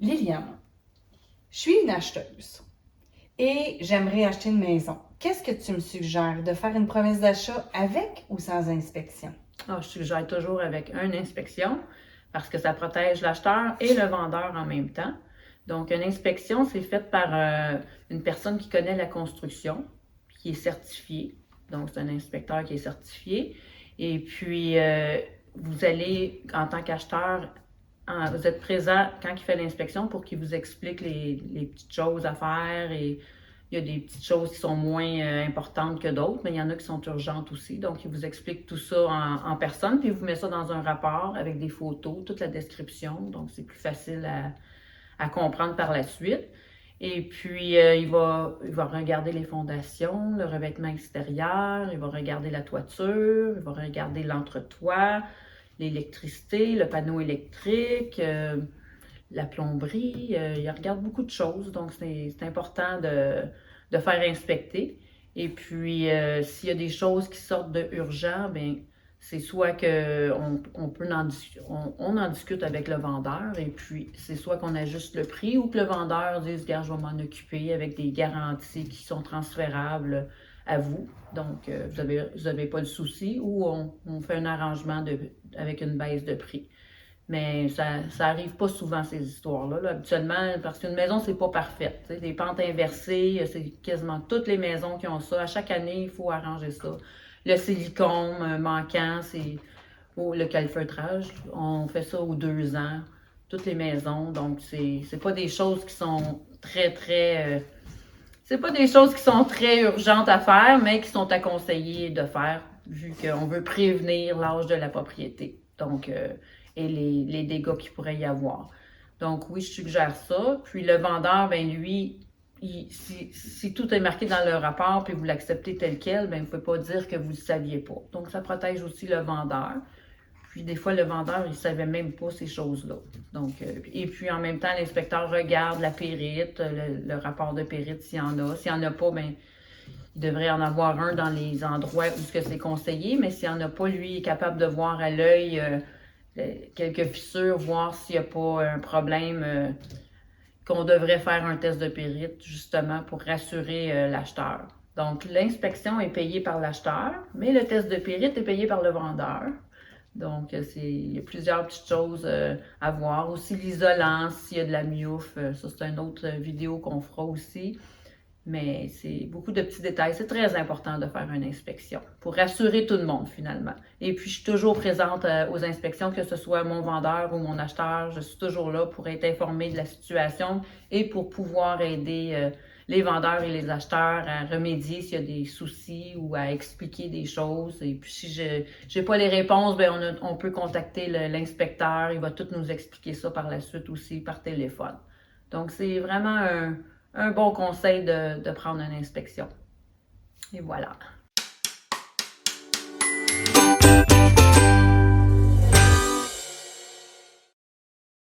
Liliane, je suis une acheteuse et j'aimerais acheter une maison. Qu'est-ce que tu me suggères de faire une promesse d'achat avec ou sans inspection? Je suggère toujours avec une inspection parce que ça protège l'acheteur et le vendeur en même temps. Donc, une inspection, c'est fait par une personne qui connaît la construction, qui est certifiée. Donc, c'est un inspecteur qui est certifié. Et puis, vous allez, en tant qu'acheteur, vous êtes présent quand il fait l'inspection pour qu'il vous explique les petites choses à faire et il y a des petites choses qui sont moins importantes que d'autres, mais il y en a qui sont urgentes aussi. Donc, il vous explique tout ça en personne, puis il vous met ça dans un rapport avec des photos, toute la description. Donc, c'est plus facile à comprendre par la suite. Et puis, il va regarder les fondations, le revêtement extérieur, il va regarder la toiture, il va regarder l'entretoit, l'électricité, le panneau électrique, la plomberie. Il regarde beaucoup de choses, donc c'est important de faire inspecter. Et puis, s'il y a des choses qui sortent de urgent, bien, c'est soit on en discute avec le vendeur, et puis c'est soit qu'on ajuste le prix ou que le vendeur dise, regarde, je vais m'en occuper avec des garanties qui sont transférables à vous. Donc, vous avez pas de souci, ou on fait un arrangement avec une baisse de prix. Mais ça arrive pas souvent, ces histoires-là, là, habituellement, parce qu'une maison, c'est pas parfaite. T'sais, des pentes inversées, c'est quasiment toutes les maisons qui ont ça. À chaque année, il faut arranger ça. Le silicone manquant, c'est le calfeutrage. On fait ça aux 2 ans, toutes les maisons. Donc, c'est pas des choses qui sont c'est pas des choses qui sont très urgentes à faire, mais qui sont à conseiller de faire, vu qu'on veut prévenir l'âge de la propriété. Donc, et les dégâts qu'il pourrait y avoir. Donc, oui, je suggère ça. Puis le vendeur, ben lui, si tout est marqué dans le rapport puis vous l'acceptez tel quel, ben vous ne pouvez pas dire que vous ne le saviez pas. Donc, ça protège aussi le vendeur. Puis des fois, le vendeur, il ne savait même pas ces choses-là. Donc, et puis en même temps, l'inspecteur regarde la périte, le rapport de périte s'il y en a. S'il n'y en a pas, ben il devrait en avoir un dans les endroits où c'est conseillé, mais s'il n'y en a pas, lui, il est capable de voir à l'œil quelques fissures, voir s'il n'y a pas un problème, qu'on devrait faire un test de périte, justement, pour rassurer l'acheteur. Donc, l'inspection est payée par l'acheteur, mais le test de périte est payé par le vendeur. Donc, il y a plusieurs petites choses à voir. Aussi, l'isolant, s'il y a de la miouffe, ça c'est une autre vidéo qu'on fera aussi. Mais c'est beaucoup de petits détails. C'est très important de faire une inspection pour rassurer tout le monde finalement. Et puis, je suis toujours présente aux inspections, que ce soit mon vendeur ou mon acheteur. Je suis toujours là pour être informée de la situation et pour pouvoir aider les vendeurs et les acheteurs à remédier s'il y a des soucis ou à expliquer des choses. Et puis, si je n'ai pas les réponses, bien, on peut contacter l'inspecteur. Il va tout nous expliquer ça par la suite aussi par téléphone. Donc, c'est vraiment un bon conseil de prendre une inspection. Et voilà.